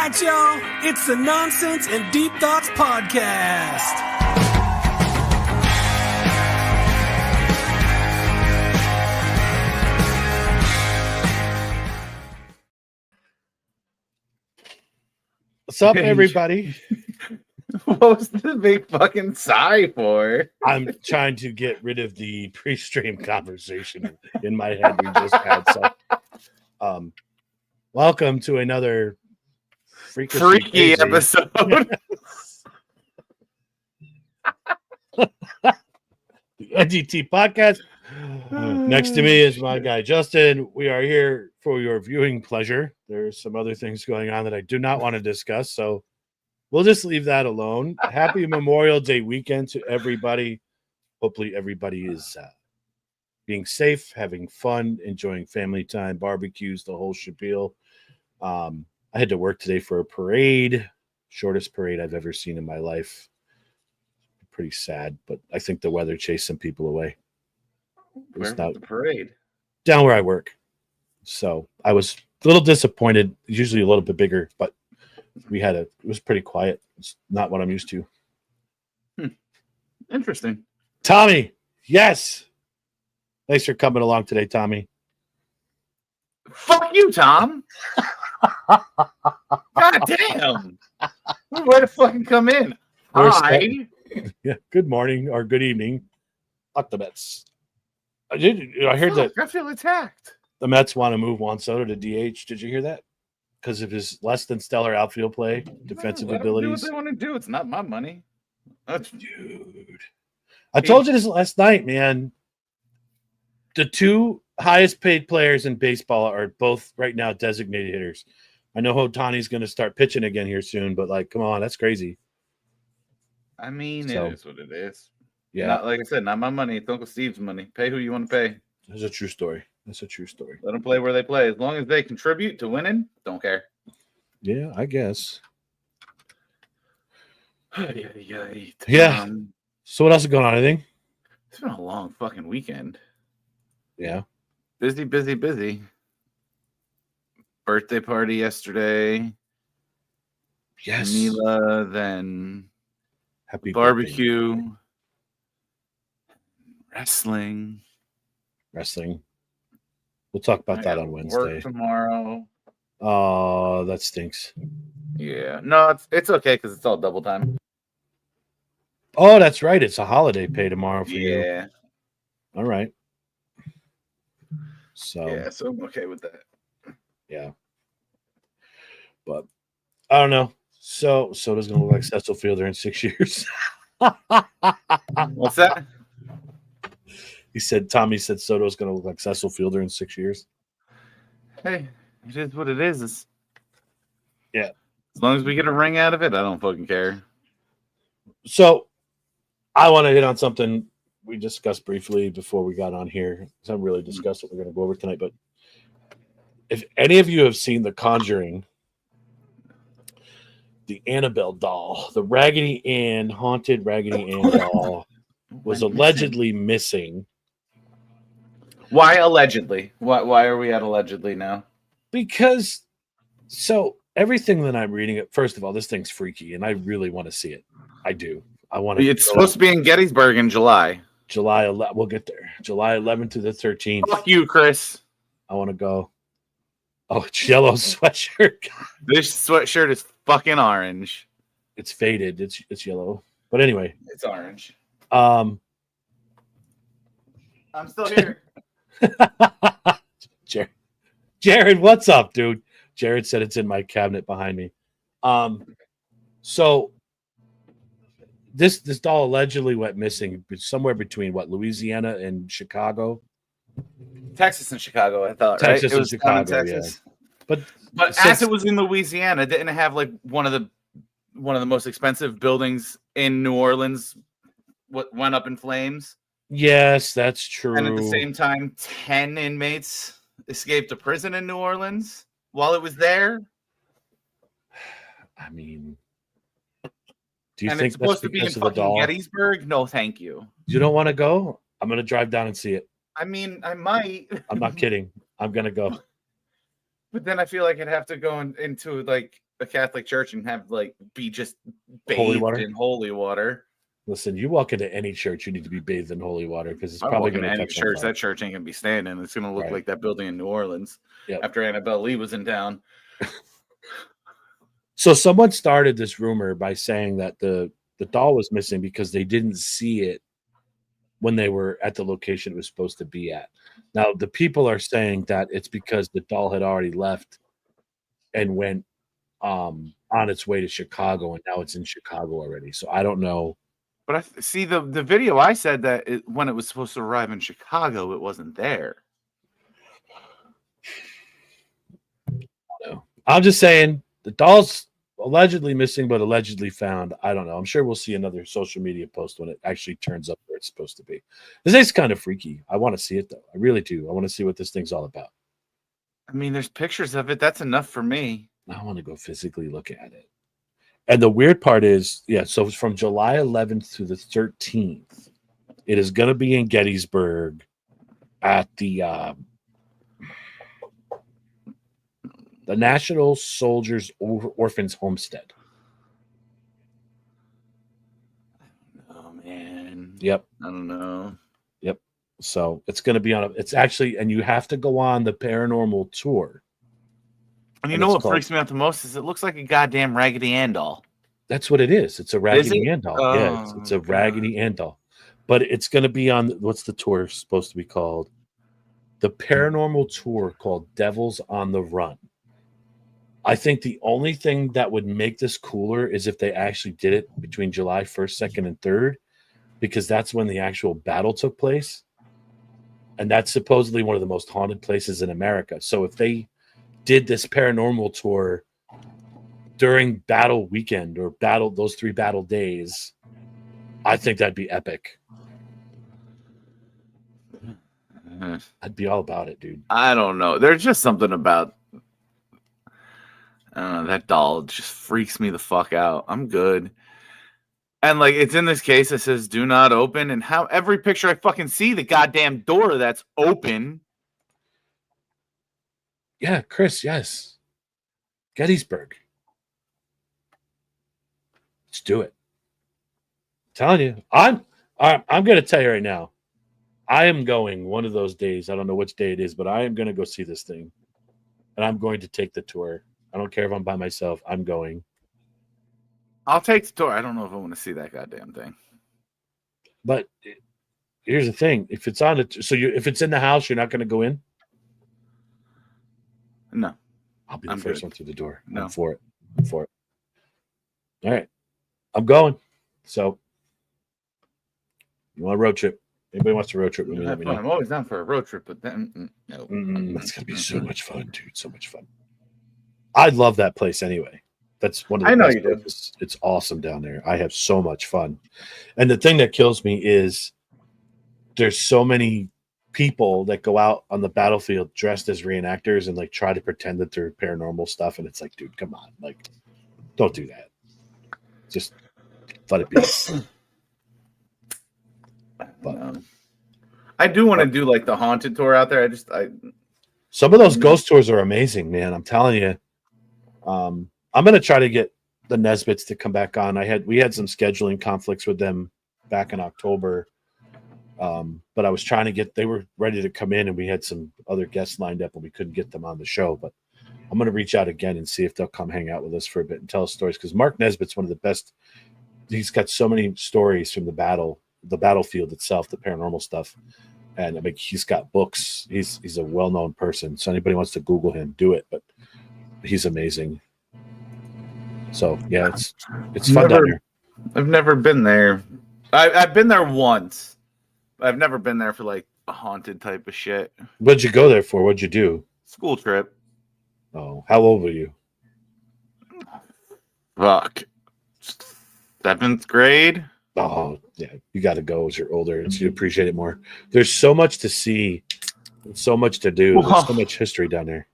right, y'all. It's the Nonsense and Deep Thoughts Podcast. What's up, everybody? What was the big fucking sigh for? I'm trying to get rid of the pre-stream conversation in my head we just had. So, welcome to another freaky episode. The NGT Podcast. Next to me is my guy Justin. We are here for your viewing pleasure. There's some other things going on that I do not want to discuss, so we'll just leave that alone. Happy Memorial Day weekend to everybody. Hopefully everybody is being safe, having fun, enjoying family time, barbecues, the whole spiel. I had to work today for a parade, shortest parade I've ever seen in my life. Pretty sad, but I think the weather chased some people away. Where was the parade? Down where I work. So I was a little disappointed. Usually a little bit bigger, but it was pretty quiet. It's not what I'm used to. Interesting. Tommy, yes. Thanks for coming along today, Tommy. Fuck you, Tom. God damn. Way to fucking come in. Hi. Yeah, good morning or good evening. Fuck the Mets. I heard that I feel attacked. the Mets want to move Juan Soto to DH. Did you hear that? Because of his less than stellar outfield play, defensive abilities. Do what they want to do. It's not my money. Dude. I told you this last night, man. The two highest paid players in baseball are both right now designated hitters. I know Ohtani's going to start pitching again here soon, but come on, that's crazy. I mean, it is what it is. Yeah. Not, like I said, not my money. It's Uncle Steve's money. Pay who you want to pay. That's a true story. That's a true story. Let them play where they play. As long as they contribute to winning, don't care. Yeah, I guess. Yeah. So what else is going on? Anything? It's been a long fucking weekend. Yeah. Busy. Birthday party yesterday. Yes. Mila, then Happy barbecue. birthday. Wrestling. We'll talk about that on Wednesday. Work tomorrow. Oh, that stinks. Yeah. No, it's okay because it's all double time. Oh, that's right. It's a holiday pay tomorrow for you. Yeah. All right. So I'm okay with that. Yeah. But I don't know. So Soto's gonna look like Cecil Fielder in 6 years. What's that? Tommy said Soto's gonna look like Cecil Fielder in 6 years. Hey, it is what it is. Yeah. As long as we get a ring out of it, I don't fucking care. So I want to hit on something we discussed briefly before we got on here. I haven't really discussed what we're going to go over tonight, but if any of you have seen The Conjuring, the Annabelle doll, the Raggedy Ann, haunted Raggedy Ann doll was allegedly missing. Why allegedly? Why are we at allegedly now? Because everything that I'm reading, first of all, this thing's freaky, and I really want to see it. I do. I want to. It's supposed to be in Gettysburg in July. July 11th. We'll get there. July 11th to the 13th. Fuck you, Chris. I want to go. Oh, it's yellow sweatshirt. This sweatshirt is fucking orange. It's faded. It's yellow. But anyway, it's orange. I'm still here. Jared, what's up, dude? Jared said it's in my cabinet behind me. So this doll allegedly went missing somewhere between Louisiana and Chicago. Texas and Chicago, I thought. Texas right? and Chicago, yeah. But as it was in Louisiana, it didn't have one of the most expensive buildings in New Orleans went up in flames. Yes, that's true. And at the same time, 10 inmates escaped a prison in New Orleans while it was there. I mean, do you think it's supposed to be in fucking Gettysburg? No, thank you. You don't want to go? I'm going to drive down and see it. I mean, I might. I'm not kidding. I'm going to go. But then I feel like I'd have to go into a Catholic church and have like be just Holy bathed water? in holy water. Listen, you walk into any church, you need to be bathed in holy water because it's I'm probably walking going to to any catch church. on fire. That church ain't gonna be standing. It's gonna look Right. like that building in New Orleans Yep. after Annabelle Lee was in town. So someone started this rumor by saying that the doll was missing because they didn't see it when they were at the location it was supposed to be at. Now the people are saying that it's because the doll had already left and went on its way to Chicago, and now it's in Chicago already. So I don't know. But I see the video. I said that when it was supposed to arrive in Chicago, it wasn't there. No. I'm just saying the doll's allegedly missing, but allegedly found. I don't know. I'm sure we'll see another social media post when it actually turns up where it's supposed to be. This is kind of freaky. I want to see it though. I really do. I want to see what this thing's all about. I mean, there's pictures of it. That's enough for me. I want to go physically look at it. And the weird part is, yeah, so it's from July 11th to the 13th. It is going to be in Gettysburg at the National Soldiers Orphans Homestead. Oh man. Yep. I don't know. Yep. So it's going to be it's actually, and you have to go on the paranormal tour. And you And know it's what called- freaks me out the most is it looks like a goddamn Raggedy Ann doll. That's what it is. It's a Raggedy it? Ann doll. Yeah, it's a God. Raggedy Ann doll. But it's going to be on, what's the tour supposed to be called? The paranormal tour called Devils on the Run. I think the only thing that would make this cooler is if they actually did it between July 1st, 2nd, and 3rd, because that's when the actual battle took place. And that's supposedly one of the most haunted places in America. So if they did this paranormal tour during battle weekend or those 3 battle days, I think that'd be epic. I'd be all about it, dude. I don't know. There's just something about that doll just freaks me the fuck out. I'm good. And like it's in this case, it says do not open. And how every picture I fucking see the goddamn door that's open. Yeah, Chris, yes. Gettysburg. Let's do it. I'm telling you. I'm gonna tell you right now. I am going one of those days. I don't know which day it is, but I am gonna go see this thing. And I'm going to take the tour. I don't care if I'm by myself. I'm going. I'll take the tour. I don't know if I want to see that goddamn thing. But here's the thing: if it's on it, if it's in the house, you're not going to go in. No. I'll be the I'm first good. one through the door. No. I'm for it. I'm for it. All right, I'm going. So, you want a road trip? Anybody wants a road trip with me? Let me know. I'm always down for a road trip, but then no. That's gonna be so much fun, dude. So much fun. I love that place anyway. That's one of the I know best you do. places. It's awesome down there. I have so much fun. And the thing that kills me is there's so many people that go out on the battlefield dressed as reenactors and like try to pretend that they're paranormal stuff. And it's like, dude, come on. Like, don't do that. Just let it be. But I do want to do like the haunted tour out there. some of those ghost tours are amazing, man. I'm telling you. I'm gonna try to get the Nesbits to come back on. We had some scheduling conflicts with them back in October. But I was trying to they were ready to come in and we had some other guests lined up and we couldn't get them on the show. But I'm going to reach out again and see if they'll come hang out with us for a bit and tell us stories. Because Mark Nesbitt's one of the best. He's got so many stories from the battlefield itself, the paranormal stuff. And I mean, he's got books. He's a well-known person. So anybody wants to Google him, do it. But he's amazing. So yeah, it's fun down there. I've never been there. I've been there once. I've never been there for like a haunted type of shit. What'd you go there for? What'd you do? School trip. Oh, how old were you? Fuck. 7th grade. Oh, yeah. You got to go as you're older and so you appreciate it more. There's so much to see, so much to do. There's so much history down there.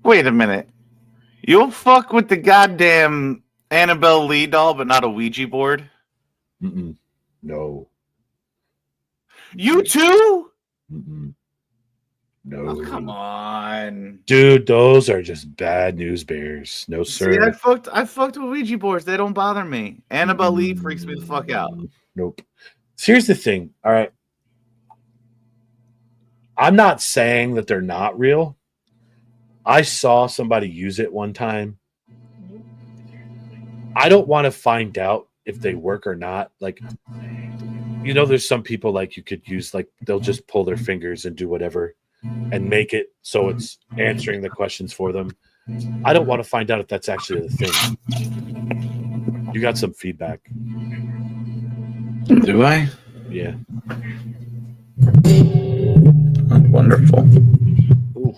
Wait a minute. You'll fuck with the goddamn Annabelle Lee doll, but not a Ouija board? Mm-mm. No. You too? Mm-mm. No. Oh, come on. Dude, those are just bad news bears. No, sir. See, I fucked with Ouija boards. They don't bother me. Annabelle Lee freaks me the fuck out. Nope. So here's the thing. All right. I'm not saying that they're not real. I saw somebody use it one time. I don't want to find out if they work or not. Like, you know, there's some people like you could use, like, they'll just pull their fingers and do whatever and make it so it's answering the questions for them. I don't want to find out if that's actually the thing. You got some feedback. Do I? Yeah. Oh, wonderful. Ooh.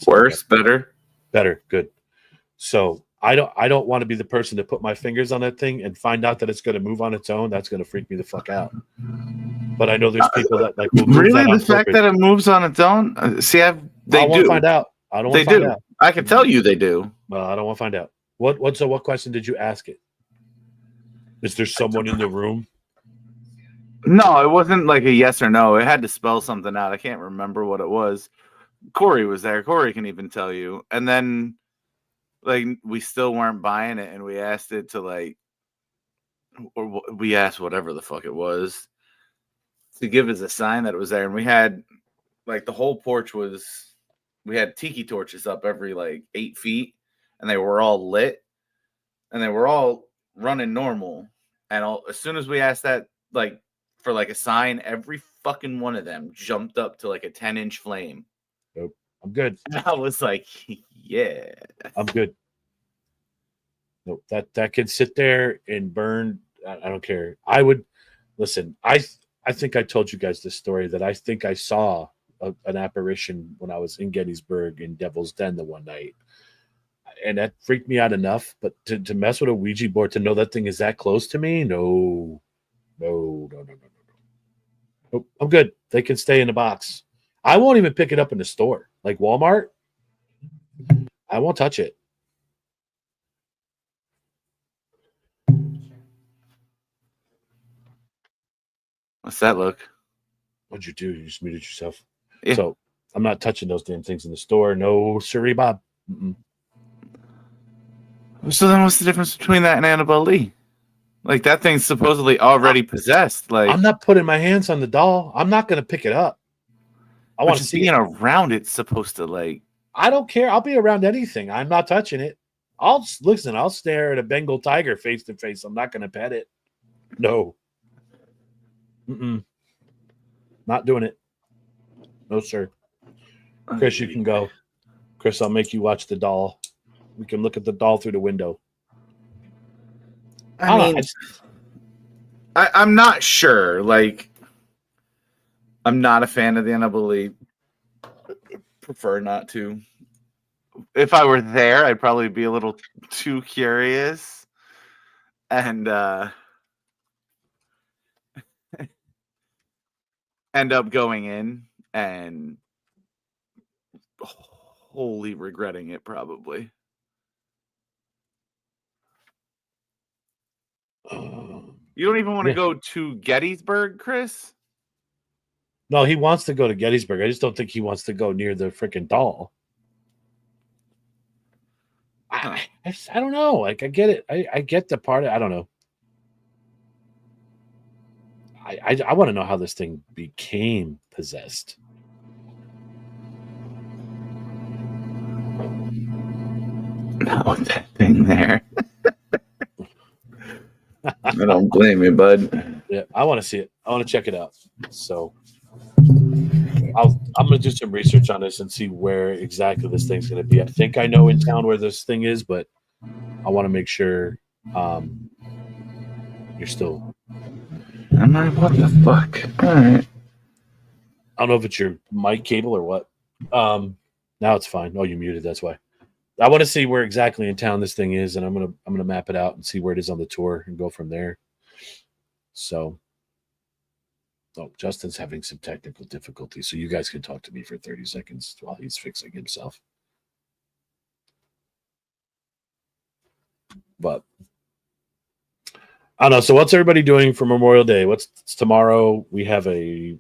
Worse, better. Better, good. So I don't want to be the person to put my fingers on that thing and find out that it's going to move on its own. That's going to freak me the fuck out. But I know there's people that like will move Really, that the fact that it moves on its own. They want do to find out. I don't want They to find do. out. I can tell you they do. Well, I don't want to find out. So what question did you ask it? Is there someone in the room? No, it wasn't like a yes or no. It had to spell something out. I can't remember what it was. Corey was there. Corey can even tell you. And then, like, we still weren't buying it, and we asked it to, like, or we asked whatever the fuck it was to give us a sign that it was there. And we had, like, the whole porch was, we had tiki torches up every, like, 8 feet, and they were all lit, and they were all running normal. And as soon as we asked that, like, for, like, a sign, every fucking one of them jumped up to, like, a 10-inch flame. Nope. I'm good. And I was like, yeah. I'm good. Nope. That can sit there and burn. I don't care. I would listen. I think I told you guys this story that I think I saw an apparition when I was in Gettysburg in Devil's Den the one night, and that freaked me out enough. But to mess with a Ouija board, to know that thing is that close to me, no. Nope. I'm good. They can stay in the box. I won't even pick it up in the store, like Walmart. I won't touch it. What's that look? What'd you do? You just muted yourself. Yeah. So I'm not touching those damn things in the store. No, sirree, Bob. Mm-mm. So then what's the difference between that and Annabelle Lee? Like, that thing's supposedly already possessed. Like, I'm not putting my hands on the doll. I'm not going to pick it up. I want to see being it. around it's supposed to, like, I don't care. I'll be around anything. I'm not touching it. I'll stare at a Bengal tiger face to face. I'm not going to pet it. No. Mm-mm. Not doing it. No, sir. Chris, you can go. Chris, I'll make you watch the doll. We can look at the doll through the window. I mean, I'm not sure. Like, I'm not a fan of the Annabelle Lee. Prefer not to. If I were there, I'd probably be a little too curious and end up going in and wholly regretting it, probably. You don't even want to go to Gettysburg, Chris? No, he wants to go to Gettysburg. I just don't think he wants to go near the freaking doll. I don't know. Like, I get it. I get the part. I don't know. I want to know how this thing became possessed. Not with that thing there. I don't blame you, bud. Yeah, I want to see it. I want to check it out. So I'm going to do some research on this and see where exactly this thing's going to be. I think I know in town where this thing is, but I want to make sure you're still. I'm like, what the fuck? All right. I don't know if it's your mic cable or what. Now it's fine. Oh, you muted. That's why. I want to see where exactly in town this thing is, and I'm gonna map it out and see where it is on the tour and go from there. So, Justin's having some technical difficulties, so you guys can talk to me for 30 seconds while he's fixing himself. But I don't know. So, what's everybody doing for Memorial Day? It's tomorrow? We have a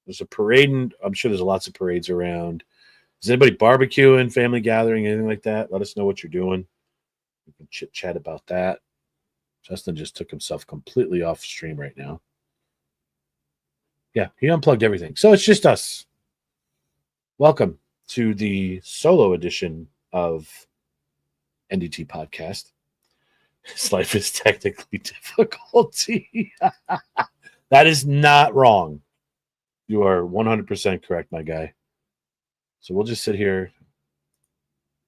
There's a parade, and I'm sure there's lots of parades around. Is anybody barbecuing, family gathering, anything like that? Let us know what you're doing. We can chit chat about that. Justin just took himself completely off stream right now. Yeah, he unplugged everything. So it's just us. Welcome to the solo edition of NDT Podcast. His life is technically difficulty. That is not wrong. You are 100% correct, my guy. So we'll just sit here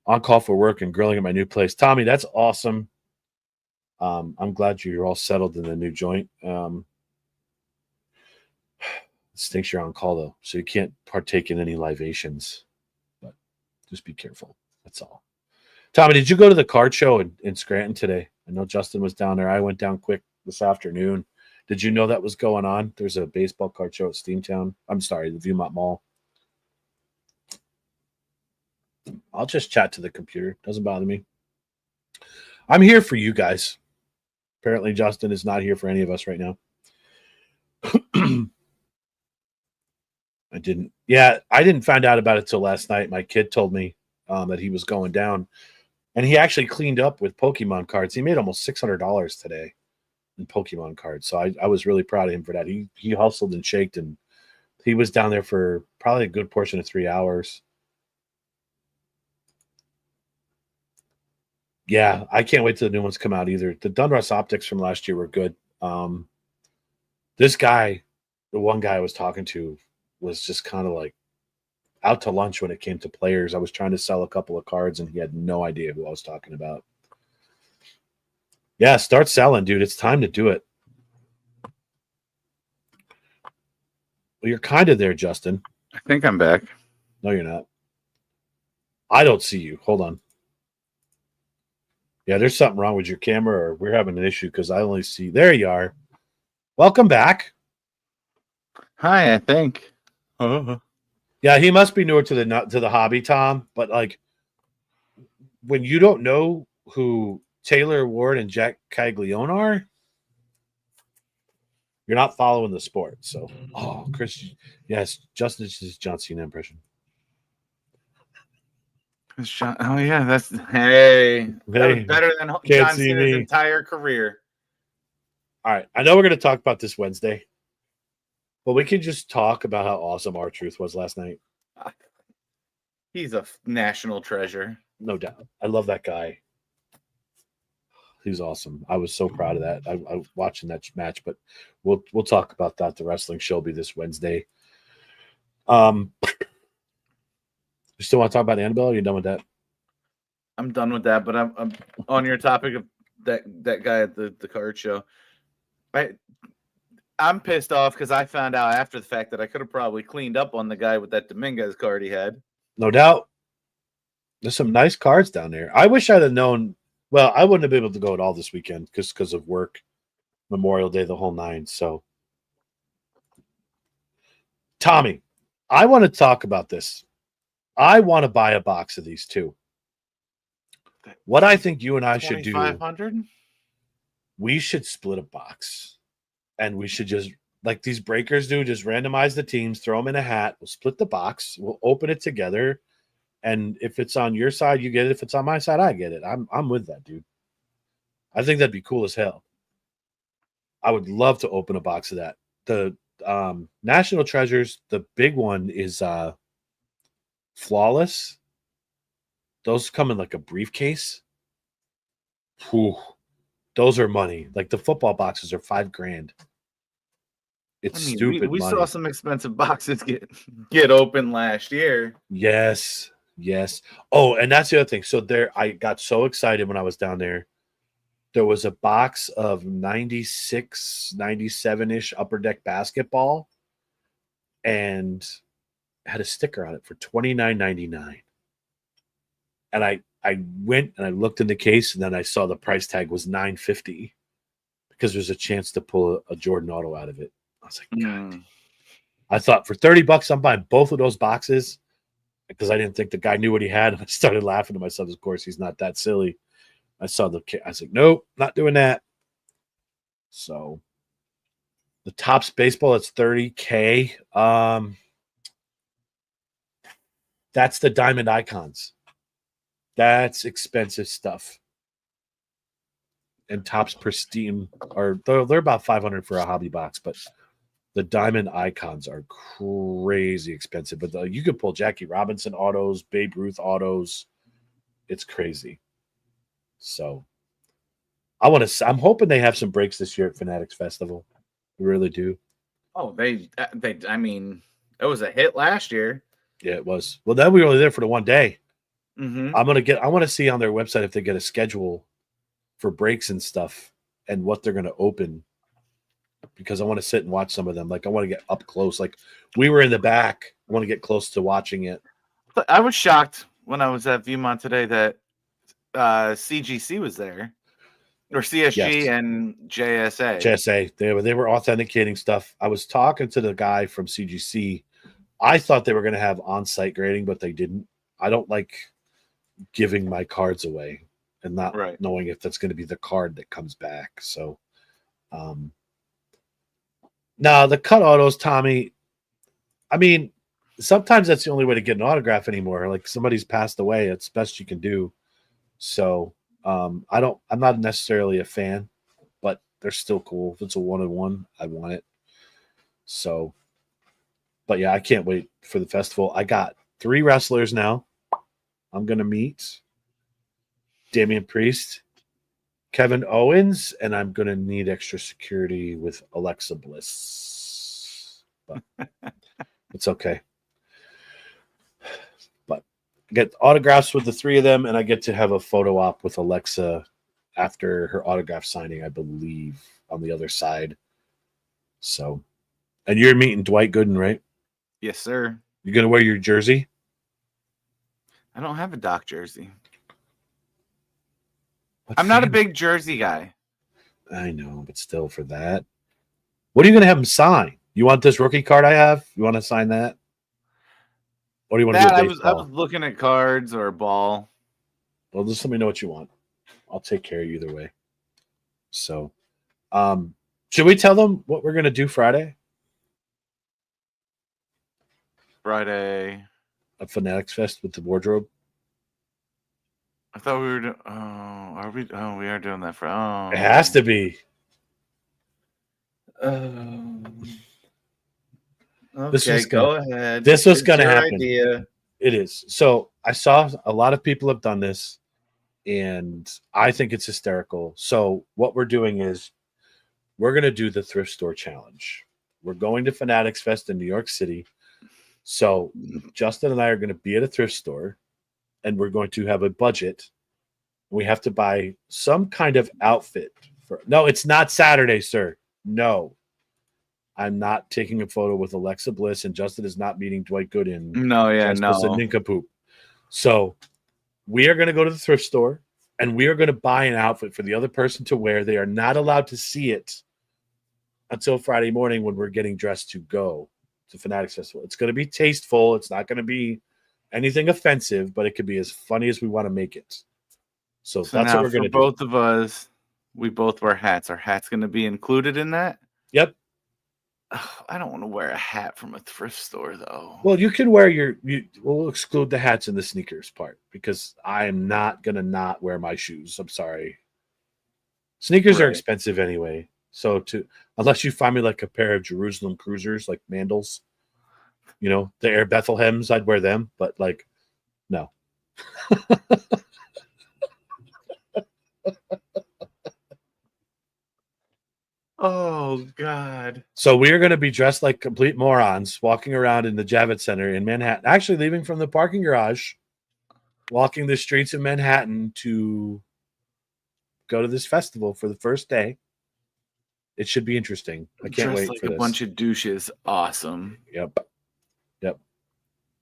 on call for work and grilling at my new place. Tommy, that's awesome. I'm glad you're all settled in the new joint. It stinks you're on call, though, so you can't partake in any libations. But just be careful. That's all. Tommy, did you go to the card show in Scranton today? I know Justin was down there. I went down quick this afternoon. Did you know that was going on? There's a baseball card show at Steamtown. I'm sorry, the Viewmont Mall. I'll just chat to the computer. Doesn't bother me. I'm here for you guys. Apparently, Justin is not here for any of us right now. I didn't find out about it till last night. My kid told me that he was going down, and he actually cleaned up with Pokemon cards. He made almost $600 today in Pokemon cards. So I was really proud of him for that. He hustled and shaked, and he was down there for probably a good portion of 3 hours. Yeah, I can't wait till the new ones come out either. The Dunross optics from last year were good. This guy, the one guy I was talking to, was just kind of like out to lunch when it came to players. I was trying to sell a couple of cards, and he had no idea who I was talking about. Yeah, start selling, dude. It's time to do it. Well, you're kind of there, Justin. I think I'm back. No, you're not. I don't see you. Hold on. Yeah, there's something wrong with your camera, or we're having an issue because I only see. There you are. Welcome back. Hi, I think. Yeah, he must be newer to the hobby, Tom. But like, when you don't know who Taylor Ward and Jack Caglione are, you're not following the sport. So, Chris, yes, Justin's John Cena impression. Oh yeah, that's that was better than John Cena's entire career. All right, I know we're going to talk about this Wednesday, but we can just talk about how awesome R-Truth was last night. He's a national treasure, no doubt. I love that guy. He's awesome. I was so proud of that. I was watching that match, but we'll talk about that. The wrestling show will be this Wednesday. You still want to talk about Annabelle? Or are you done with that? I'm done with that, but I'm on your topic of that guy at the card show. I'm pissed off because I found out after the fact that I could have probably cleaned up on the guy with that Dominguez card he had. No doubt. There's some nice cards down there. I wish I'd have known. Well, I wouldn't have been able to go at all this weekend because of work, Memorial Day, the whole nine. So, Tommy, I want to talk about this. I want to buy a box of these too. What I think you and I should do, 2,500? We should split a box, and we should just, like these breakers do, just randomize the teams, throw them in a hat. We'll split the box. We'll open it together, and if it's on your side, you get it. If it's on my side, I get it. I'm with that, dude. I think that'd be cool as hell. I would love to open a box of that. The National Treasures, the big one is Flawless. Those come in like a briefcase. Whew. Those are money. Like the football boxes are $5,000. It's stupid. We saw some expensive boxes get open last year. Yes. Oh, and that's the other thing. So I got so excited when I was down there. There was a box of 96, 97-ish Upper Deck basketball, and had a sticker on it for $29.99. And I went and I looked in the case, and then I saw the price tag was $9.50 because there's a chance to pull a Jordan Auto out of it. I was like, God. I thought for $30, I'm buying both of those boxes because I didn't think the guy knew what he had. And I started laughing to myself. Of course, he's not that silly. I saw I was like, nope, not doing that. So The Topps baseball, it's $30K. That's the Diamond Icons. That's expensive stuff. And Topps Pristine are they're about $500 for a hobby box, but the Diamond Icons are crazy expensive. But you could pull Jackie Robinson autos, Babe Ruth autos. It's crazy. So I'm hoping they have some breaks this year at Fanatics Festival. I really do. Oh, I mean, it was a hit last year. Yeah, it was. Well, then we were only there for the one day. Mm-hmm. I want to see on their website if they get a schedule for breaks and stuff and what they're going to open, because I want to sit and watch some of them. Like I want to get up close. Like we were in the back. I want to get close to watching it. But I was shocked when I was at Viewmont today that CGC was there, or CSG and JSA. JSA. They were authenticating stuff. I was talking to the guy from CGC. I thought they were going to have on-site grading, but they didn't. I don't like giving my cards away and not knowing if that's going to be the card that comes back. So, now the cut autos, Tommy, I mean, sometimes that's the only way to get an autograph anymore. Like somebody's passed away, it's best you can do. So, I'm not necessarily a fan, but they're still cool. If it's a 1-on-1, I want it. So, but yeah, I can't wait for the festival. I got 3 wrestlers now. I'm going to meet Damian Priest, Kevin Owens, and I'm going to need extra security with Alexa Bliss. But it's okay. But I get autographs with the 3 of them, and I get to have a photo op with Alexa after her autograph signing, I believe, on the other side. So, and you're meeting Dwight Gooden, right? Yes, sir. You're going to wear your jersey? I don't have a Doc jersey. I'm not a big jersey guy. I know, but still for that. What are you going to have him sign? You want this rookie card I have? You want to sign that? Or do you want to do a baseball? I was looking at cards or a ball. Well, just let me know what you want. I'll take care of you either way. So, should we tell them what we're going to do Friday? Friday. A Fanatics Fest with the wardrobe. I thought we were doing. Oh, are we? Oh, we are doing that for. Oh, it has to be. Okay, go ahead. This was going to happen. Idea. It is. So I saw a lot of people have done this, and I think it's hysterical. So what we're doing is we're going to do the thrift store challenge. We're going to Fanatics Fest in New York City. So Justin and I are going to be at a thrift store, and we're going to have a budget. We have to buy some kind of outfit. No, it's not Saturday, sir. No. I'm not taking a photo with Alexa Bliss, and Justin is not meeting Dwight Gooden. No, yeah, no. A nincompoop. So we are going to go to the thrift store, and we are going to buy an outfit for the other person to wear. They are not allowed to see it until Friday morning when we're getting dressed to go to Fanatics Festival. It's going to be tasteful. It's not going to be anything offensive, but it could be as funny as we want to make it. So that's what we're going to do. Both of us, we both wear hats. Are hats going to be included in that? Yep. I don't want to wear a hat from a thrift store, though. Well, you can wear we'll exclude the hats and the sneakers part because I am not going to not wear my shoes. I'm sorry. Sneakers are expensive anyway. So unless you find me like a pair of Jerusalem Cruisers, like Mandels, the Air Bethlehems, I'd wear them, but like, no. Oh, God. So we are going to be dressed like complete morons walking around in the Javits Center in Manhattan, actually leaving from the parking garage, walking the streets of Manhattan to go to this festival for the first day. It should be interesting. I can't wait for this. A bunch of douches. Awesome. Yep.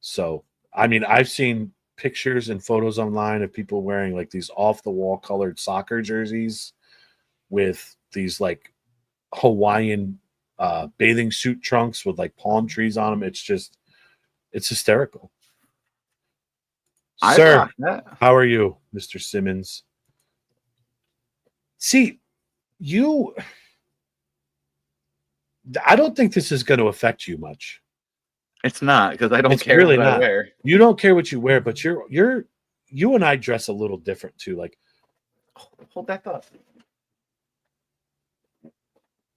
So, I mean, I've seen pictures and photos online of people wearing like these off-the-wall colored soccer jerseys with these like Hawaiian bathing suit trunks with like palm trees on them. It's hysterical. Sir, how are you, Mr. Simmons? See, I don't think this is going to affect you much. It's not because I don't It's care really what I not. wear. You don't care what you wear, but you and I dress a little different too. Like, Hold that thought.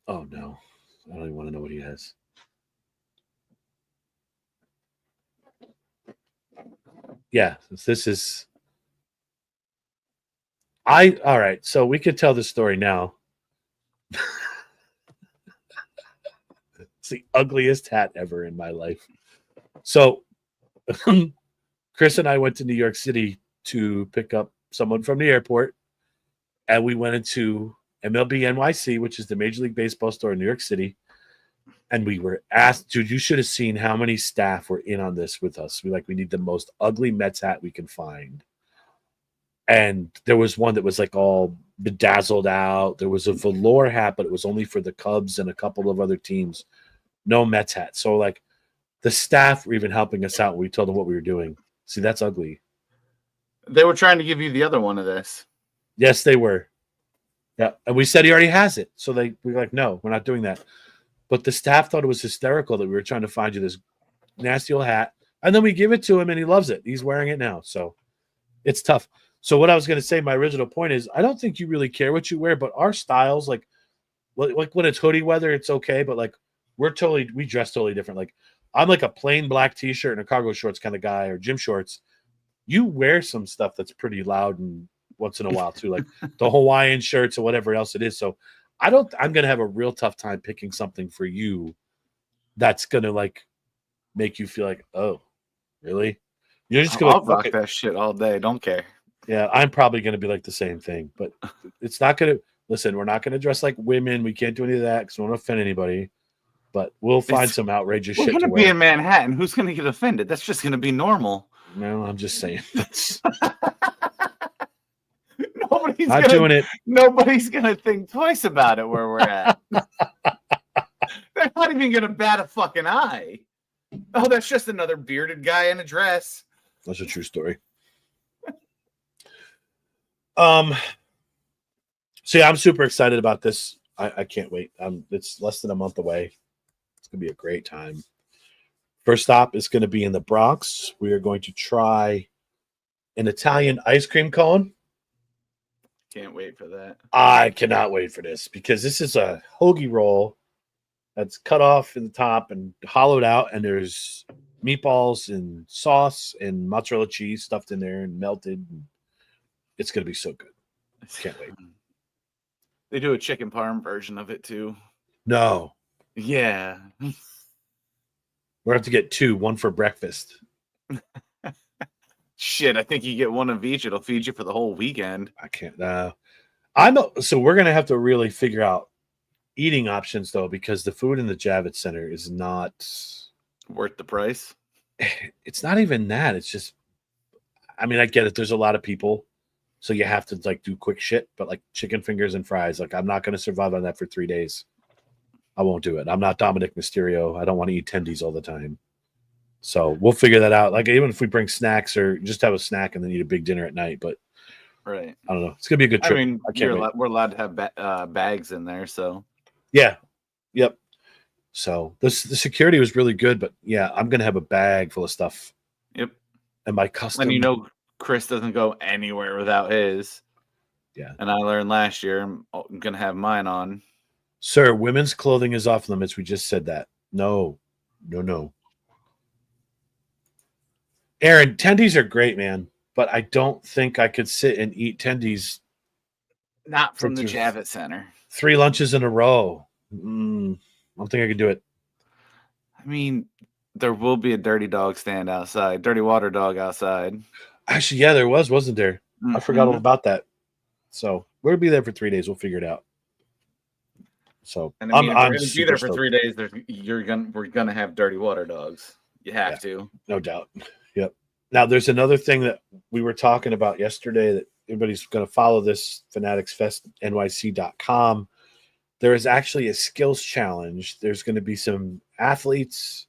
oh no, I don't even want to know what he has. Yeah, this is. All right, so we could tell this story now. It's the ugliest hat ever in my life. So, Chris and I went to New York City to pick up someone from the airport, and we went into MLB NYC, which is the Major League Baseball store in New York City. And we were asked, dude, you should have seen how many staff were in on this with us. We need the most ugly Mets hat we can find. And there was one that was like all bedazzled out. There was a velour hat, but it was only for the Cubs and a couple of other teams. No Mets hat. So like the staff were even helping us out when we told them what we were doing. See, that's ugly. They were trying to give you the other one of this. Yes, they were. Yeah. And we said he already has it. So we were like, no, we're not doing that. But the staff thought it was hysterical that we were trying to find you this nasty old hat. And then we give it to him and he loves it. He's wearing it now. So it's tough. So what I was going to say, my original point is, I don't think you really care what you wear, but our styles, like when it's hoodie weather, it's okay. But like we dress totally different. Like I'm like a plain black t-shirt and a cargo shorts kind of guy, or gym shorts. You wear some stuff that's pretty loud and once in a while too, like the Hawaiian shirts or whatever else it is. So I'm going to have a real tough time picking something for you that's going to like make you feel like, oh, really? You're just going to rock that shit all day. Don't care. Yeah, I'm probably going to be like the same thing, but it's not going to listen. We're not going to dress like women. We can't do any of that because we don't want to offend anybody. But we'll find some outrageous shit. We're going to be in Manhattan. Who's going to get offended? That's just going to be normal. No, I'm just saying. Nobody's gonna think twice about it where we're at. They're not even gonna bat a fucking eye. Oh, that's just another bearded guy in a dress. That's a true story. So yeah, I'm super excited about this. I can't wait. It's less than a month away. It's gonna be a great time. First stop is going to be in the Bronx. We are going to try an Italian ice cream cone. Can't wait for that. I cannot wait for this because this is a hoagie roll that's cut off in the top and hollowed out, and there's meatballs and sauce and mozzarella cheese stuffed in there and melted. It's going to be so good. Can't wait. They do a chicken parm version of it too. No. Yeah. We're going to have to get two, one for breakfast. Shit, I think you get one of each. It'll feed you for the whole weekend. I can't. So we're going to have to really figure out eating options, though, because the food in the Javits Center is not worth the price. It's not even that. It's just, I mean, I get it. There's a lot of people, so you have to like do quick shit. But like chicken fingers and fries, like I'm not going to survive on that for 3 days. I won't do it. I'm not Dominic Mysterio. I don't want to eat tendies all the time. So we'll figure that out. Like even if we bring snacks or just have a snack and then eat a big dinner at night. But right, I don't know. It's gonna be a good trip. I mean, we're allowed to have bags in there. So yeah, yep. So the security was really good, but yeah, I'm gonna have a bag full of stuff. Yep. And my custom. And Chris doesn't go anywhere without his. Yeah. And I learned last year I'm gonna have mine on. Sir, women's clothing is off limits. We just said that. No. Aaron, tendies are great, man, but I don't think I could sit and eat tendies. Not from the Javits Center. 3 lunches in a row. I don't think I could do it. I mean, there will be a dirty dog stand outside, dirty water dog outside. Actually, yeah, there was, wasn't there? Mm-hmm. I forgot all about that. So we'll be there for 3 days. We'll figure it out. So and I mean, I'm going to be there for 3 days. We're gonna have dirty water dogs. You have to, no doubt. Yep. Now there's another thing that we were talking about yesterday that everybody's going to follow this fanaticsfestnyc.com. There is actually a skills challenge. There's going to be some athletes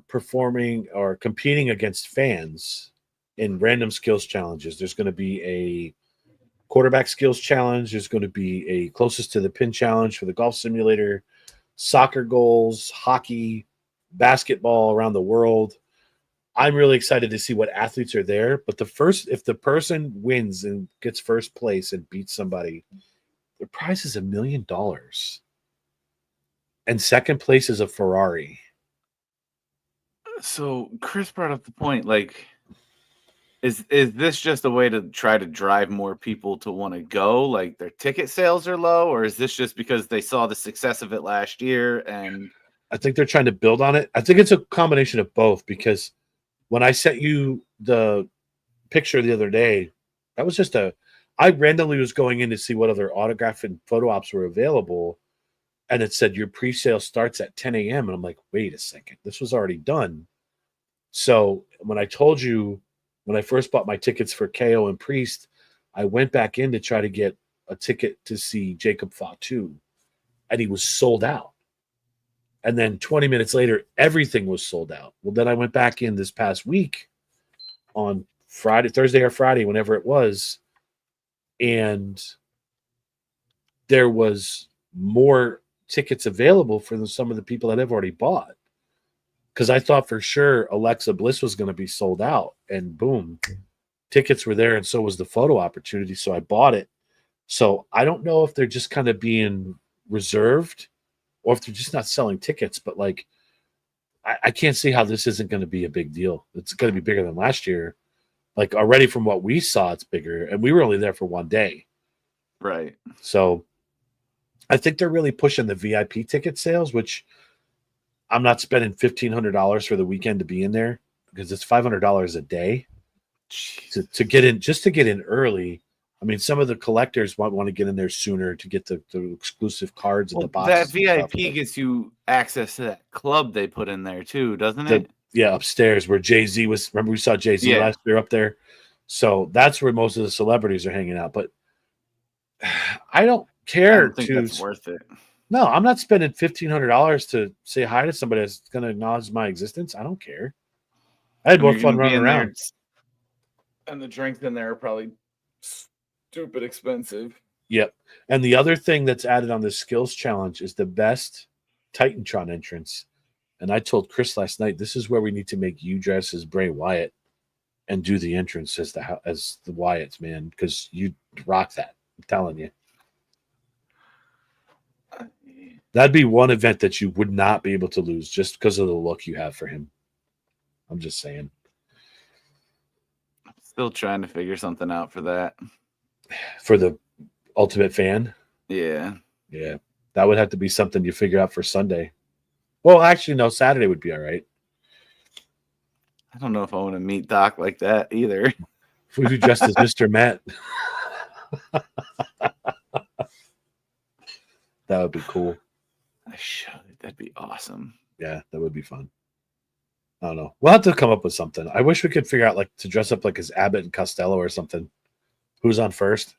performing or competing against fans in random skills challenges. There's going to be a quarterback skills challenge. There's going to be a closest to the pin challenge for the golf simulator. soccer goals, hockey, basketball around the world. I'm really excited to see what athletes are there. But if the person wins and gets first place and beats somebody, the prize is $1 million. And second place is a Ferrari. So Chris brought up the point, like, is this just a way to try to drive more people to want to go? Like their ticket sales are low, or is this just because they saw the success of it last year? And I think they're trying to build on it. I think it's a combination of both, because when I sent you the picture the other day, that was just I randomly was going in to see what other autograph and photo ops were available. And it said your pre-sale starts at 10 a.m. And I'm like, wait a second, this was already done. So when I told you, when I first bought my tickets for KO and Priest, I went back in to try to get a ticket to see Jacob Fatu, and he was sold out. And then 20 minutes later, everything was sold out. Well, then I went back in this past week on Thursday or Friday, whenever it was, and there was more tickets available for some of the people that I've already bought. Because I thought for sure Alexa Bliss was going to be sold out, and boom, tickets were there, and so was the photo opportunity. So I bought it. So I don't know if they're just kind of being reserved or if they're just not selling tickets. But like, I can't see how this isn't going to be a big deal. It's going to be bigger than last year. Like already from what we saw, it's bigger, and we were only there for one day. right. So I think they're really pushing the VIP ticket sales, which I'm not spending $1,500 for the weekend to be in there, because it's $500 a day to get in, just to get in early. I mean, some of the collectors want to get in there sooner to get the exclusive cards and the boxes. That VIP gets you access to that club they put in there too, doesn't it? Yeah, upstairs where Jay-Z was. Remember we saw Jay-Z last year up there? So that's where most of the celebrities are hanging out. But I don't care. I don't think that's worth it. No, I'm not spending $1,500 to say hi to somebody that's going to acknowledge my existence. I don't care. I had more fun running around. And the drinks in there are probably stupid expensive. Yep. And the other thing that's added on the skills challenge is the best Titantron entrance. And I told Chris last night, this is where we need to make you dress as Bray Wyatt and do the entrance as the Wyatts, man, because you rock that. I'm telling you. That'd be one event that you would not be able to lose just because of the look you have for him. I'm just saying. I'm still trying to figure something out for that. For the Ultimate Fan? Yeah. Yeah. That would have to be something you figure out for Sunday. Well, actually, no, Saturday would be all right. I don't know if I want to meet Doc like that either. If we do dressed as Mr. Matt. That would be cool. I should. That'd be awesome. Yeah, that would be fun. I don't know. We'll have to come up with something. I wish we could figure out like to dress up like as Abbott and Costello or something. Who's on first?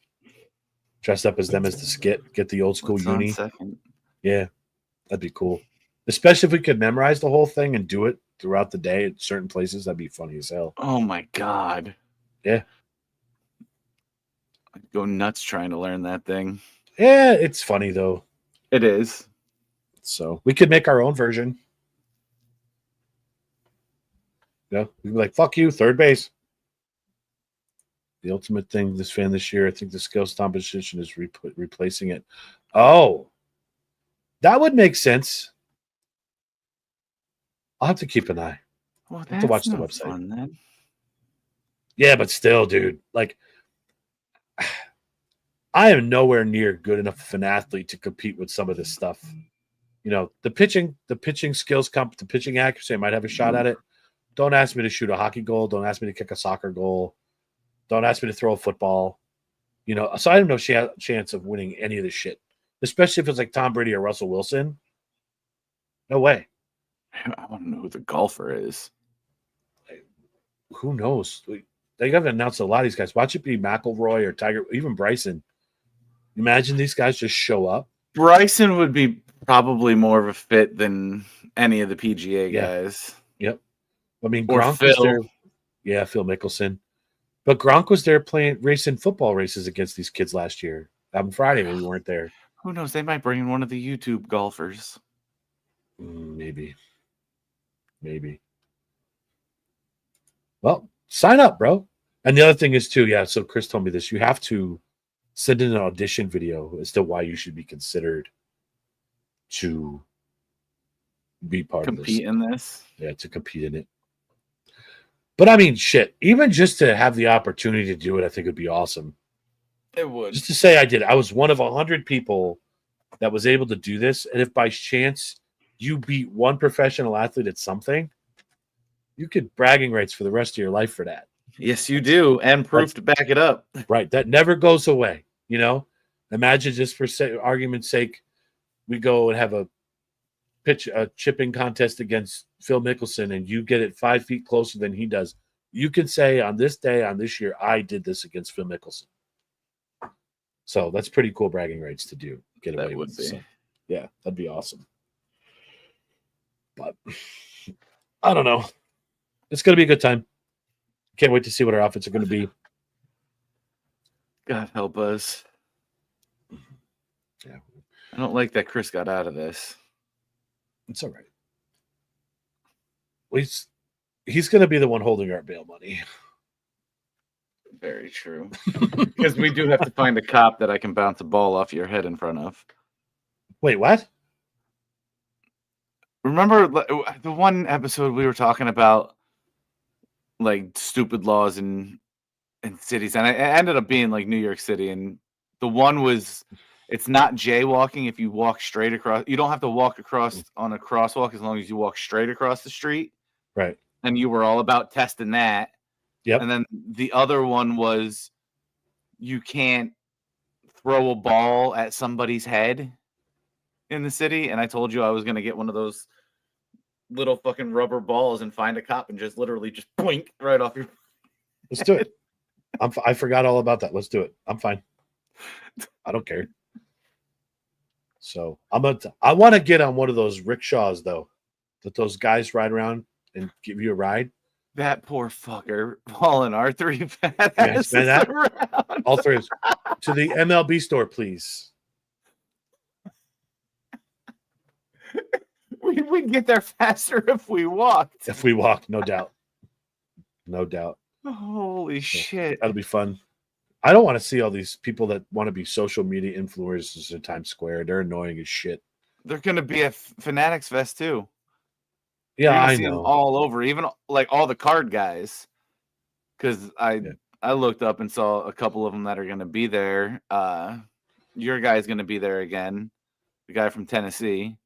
Dress up as them as the skit. Get the old school What's on uni. second? Yeah, that'd be cool. Especially if we could memorize the whole thing and do it throughout the day at certain places. That'd be funny as hell. Oh my God. Yeah. I'd go nuts trying to learn that thing. Yeah, it's funny though. It is. So we could make our own version. Yeah, we'd be like, fuck you, third base. The ultimate thing this year, I think the skills competition is replacing it. Oh, that would make sense. I'll have to keep an eye. Well, I'll have to watch the website. Fun, then. Yeah, but still, dude, like, I am nowhere near good enough of an athlete to compete with some of this stuff. You know, the pitching skills the pitching accuracy, I might have a shot at it. Don't ask me to shoot a hockey goal. Don't ask me to kick a soccer goal. Don't ask me to throw a football. You know, so I have no chance of winning any of this shit, especially if it's like Tom Brady or Russell Wilson. No way. I want to know who the golfer is. Who knows? They haven't announced a lot of these guys. Watch it be McIlroy or Tiger, even Bryson. Imagine these guys just show up. Bryson would be probably more of a fit than any of the PGA guys. Yep. I mean, Or Gronk Phil. was there. Yeah, Phil Mickelson. But Gronk was there racing football races against these kids last year. On Friday when we weren't there. Who knows? They might bring in one of the YouTube golfers. Maybe. Well, sign up, bro. And the other thing is too, yeah. So Chris told me this. You have to send in an audition video as to why you should be considered to be part of this. Compete in this. Yeah, to compete in it. But I mean, shit. Even just to have the opportunity to do it, I think would be awesome. It would. Just to say I did. I was one of 100 people that was able to do this. And if by chance you beat one professional athlete at something, you get bragging rights for the rest of your life for that. Yes, you do. And proof to back it up. Right. That never goes away. You know, imagine just for argument's sake, we go and have a chipping contest against Phil Mickelson and you get it 5 feet closer than he does. You can say on this day, on this year, I did this against Phil Mickelson. So that's pretty cool bragging rights to do. Get away with it. So, yeah, that'd be awesome. But I don't know. It's going to be a good time. Can't wait to see what our outfits are going to be. God help us. Yeah. I don't like that Chris got out of this. It's all right. Well, he's going to be the one holding our bail money. Very true. Because we do have to find a cop that I can bounce a ball off your head in front of. Wait, what? Remember the one episode we were talking about, like, stupid laws in cities, and it ended up being like New York City, and the one was, it's not jaywalking if you walk straight across. You don't have to walk across on a crosswalk as long as you walk straight across the street. Right. And you were all about testing that. Yep. And then the other one was you can't throw a ball at somebody's head in the city. And I told you I was going to get one of those little fucking rubber balls and find a cop and just literally just blink right off your. Let's do it. I forgot all about that. Let's do it. I'm fine. I don't care. So I want to get on one of those rickshaws though, that those guys ride around and give you a ride. That poor fucker, Paul and R3 Yes, man, all three of us. To the MLB store, please. We'd get there faster if we walked. If we walk, no doubt. No doubt. Holy shit. That'll be fun. I don't want to see all these people that want to be social media influencers in Times Square. They're annoying as shit. They're going to be at Fanatics Fest too. Yeah, I see know. them all over, even like all the card guys. Because I looked up and saw a couple of them that are going to be there. Your guy's going to be there again. The guy from Tennessee.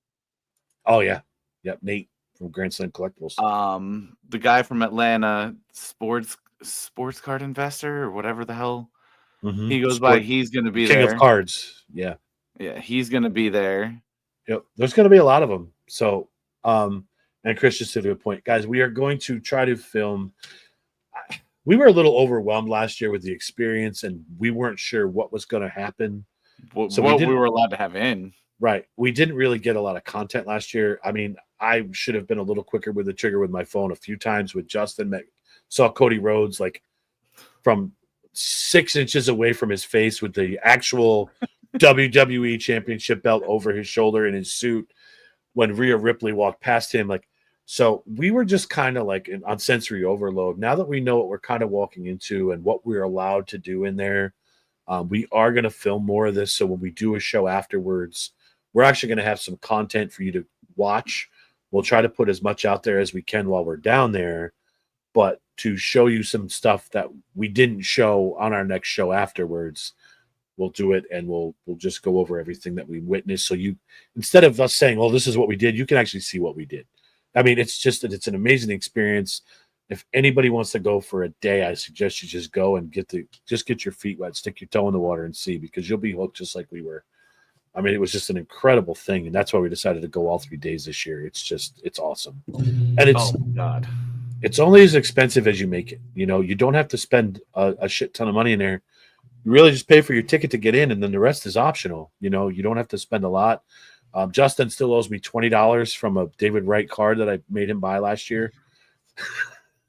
Oh yeah, yep. Nate from Grand Slam Collectibles. The guy from Atlanta, sports card investor or whatever the hell he goes by. He's going to be King there. of Cards. Yeah, he's going to be there. Yep. There's going to be a lot of them. So, and Chris just said a good point, guys. We are going to try to film. We were a little overwhelmed last year with the experience, and we weren't sure what was going to happen. So we were allowed to have in. Right. We didn't really get a lot of content last year. I mean, I should have been a little quicker with the trigger with my phone a few times with Justin. Saw Cody Rhodes like from 6 inches away from his face with the actual WWE championship belt over his shoulder in his suit when Rhea Ripley walked past him. Like, so we were just kind of like on sensory overload. Now that we know what we're kind of walking into and what we're allowed to do in there, we are going to film more of this. So when we do a show afterwards, we're actually going to have some content for you to watch. We'll try to put as much out there as we can while we're down there, but to show you some stuff that we didn't show on our next show afterwards, we'll do it and we'll just go over everything that we witnessed. So you, instead of us saying, "Oh, this is what we did," you can actually see what we did. I mean, it's just it's an amazing experience. If anybody wants to go for a day, I suggest you just go and get your feet wet, stick your toe in the water and see, because you'll be hooked just like we were. I mean, it was just an incredible thing, and that's why we decided to go all 3 days this year. It's awesome. And it's only as expensive as you make it. You know, you don't have to spend a shit ton of money in there. You really just pay for your ticket to get in, and then the rest is optional. You know, you don't have to spend a lot. Justin still owes me $20 from a David Wright card that I made him buy last year.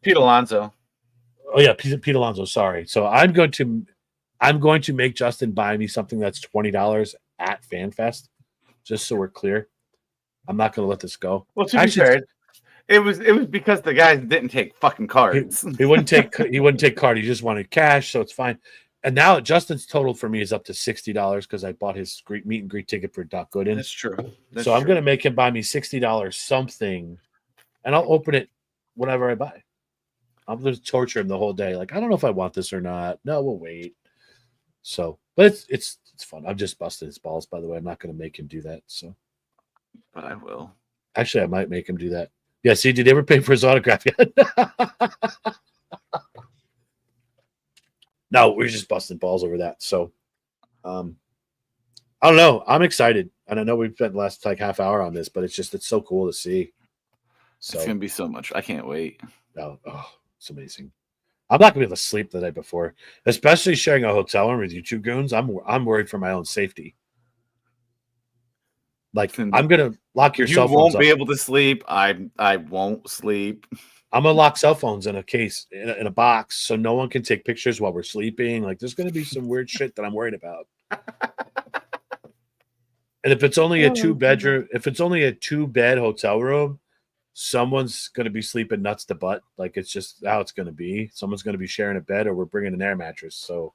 Pete Alonso. Oh yeah, Pete Alonso. Sorry. So I'm going to make Justin buy me something that's $20 at FanFest, just so we're clear. I'm not going to let this go. Well, to be fair, it was because the guys didn't take fucking cards. He wouldn't take card. He just wanted cash, so it's fine. And now Justin's total for me is up to $60 because I bought his meet and greet ticket for Doc Gooden. That's true. So I'm going to make him buy me $60 something, and I'll open it whenever I buy. I'm going to torture him the whole day. Like, I don't know if I want this or not. No, we'll wait. So, but it's fun. I'm just busting his balls, by the way. I'm not going to make him do that. So, but I will. Actually, I might make him do that. Yeah. See, did he ever pay for his autograph yet? No, we're just busting balls over that. So, I don't know. I'm excited, and I know we've spent the last like half hour on this, but it's so cool to see. So it's gonna be so much. I can't wait. Oh, it's amazing. I'm not gonna be able to sleep the night before, especially sharing a hotel room with you two goons. I'm worried for my own safety. Like, I'm gonna lock your cell phones. You won't be up. able to sleep. I won't sleep. I'm gonna lock cell phones in a case in a box so no one can take pictures while we're sleeping. Like, there's gonna be some weird shit that I'm worried about. And if it's only a 2-bedroom, if it's only a 2-bed hotel room, someone's gonna be sleeping nuts to butt. Like, it's just how it's gonna be. Someone's gonna be sharing a bed, or we're bringing an air mattress. So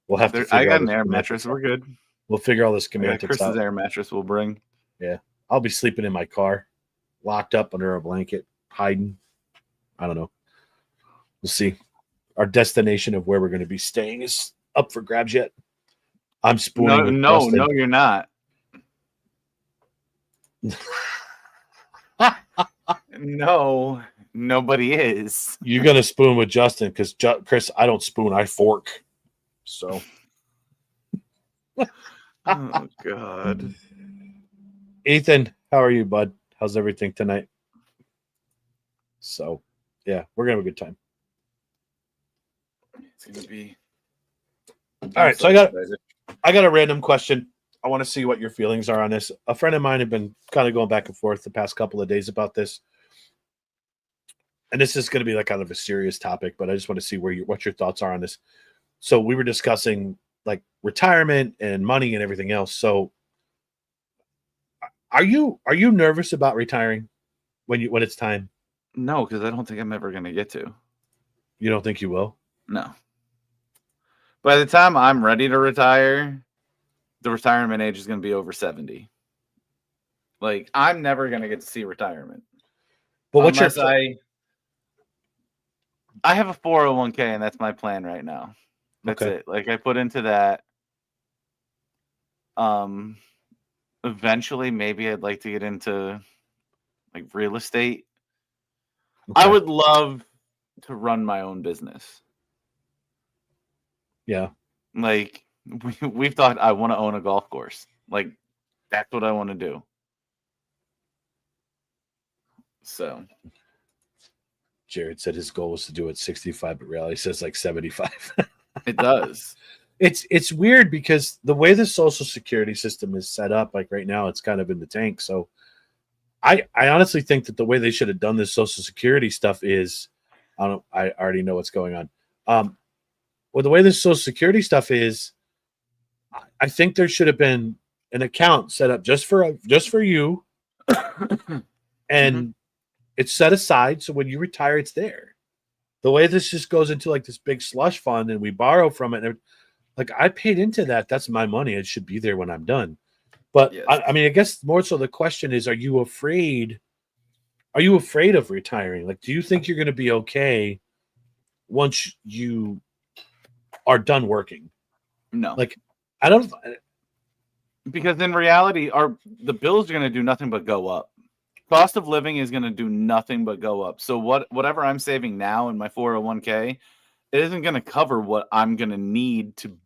we'll have to. I got an air mattress. We're good. We'll figure all this semantics Chris's out. Air mattress will bring. Yeah, I'll be sleeping in my car, locked up under a blanket, hiding. I don't know. We'll see. Our destination of where we're going to be staying is up for grabs yet. I'm spooning. No, you're not. No, nobody is. You're going to spoon with Justin because Chris, I don't spoon, I fork. So. Oh, God. Ethan, how are you, bud? How's everything tonight? So, yeah, we're going to have a good time. It's going to be. All right, so I got a random question. I want to see what your feelings are on this. A friend of mine had been kind of going back and forth the past couple of days about this. And this is going to be like kind of a serious topic, but I just want to see what your thoughts are on this. So we were discussing like retirement and money and everything else. So are you nervous about retiring when it's time? No, because I don't think I'm ever going to get to. You don't think you will? No. By the time I'm ready to retire, the retirement age is going to be over 70. Like, I'm never going to get to see retirement. But what's your I have a 401k, and that's my plan right now. That's it. Like, I put into that. Eventually, maybe I'd like to get into like real estate. Okay. I would love to run my own business. Yeah. Like, we've thought I want to own a golf course. Like, that's what I want to do. So Jared said his goal was to do it 65, but reality says like 75. It does. It's weird because the way the Social Security system is set up, like right now, it's kind of in the tank. So I honestly think that the way they should have done this Social Security stuff is, I already know what's going on. Well, the way this Social Security stuff is, I think there should have been an account set up just for you, and it's set aside so when you retire, it's there. The way this just goes into like this big slush fund, and we borrow from it, and like I paid into that. That's my money. It should be there when I'm done. But yes. I mean, I guess more so the question is, are you afraid? Are you afraid of retiring? Like, do you think you're going to be okay once you are done working? No. Like, I don't. Because in reality, the bills are going to do nothing but go up. Cost of living is going to do nothing but go up. So whatever I'm saving now in my 401k, it isn't going to cover what I'm going to need to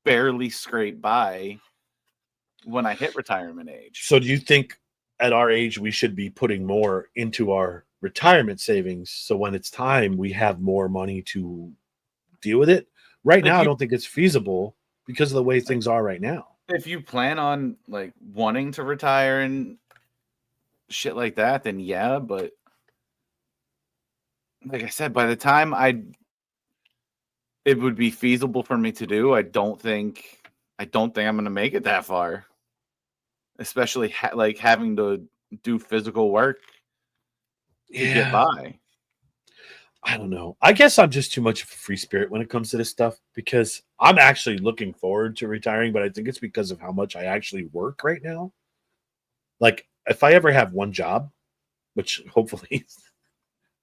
barely scrape by when I hit retirement age. So do you think at our age we should be putting more into our retirement savings so when it's time we have more money to deal with it? Right now, I don't think it's feasible because of the way things are right now. If you plan on like wanting to retire and shit like that, then yeah, but like I said, by the time it would be feasible for me to do, I don't think I'm going to make it that far. Especially like having to do physical work to get by. I don't know. I guess I'm just too much of a free spirit when it comes to this stuff because I'm actually looking forward to retiring, but I think it's because of how much I actually work right now. Like, if I ever have one job, which hopefully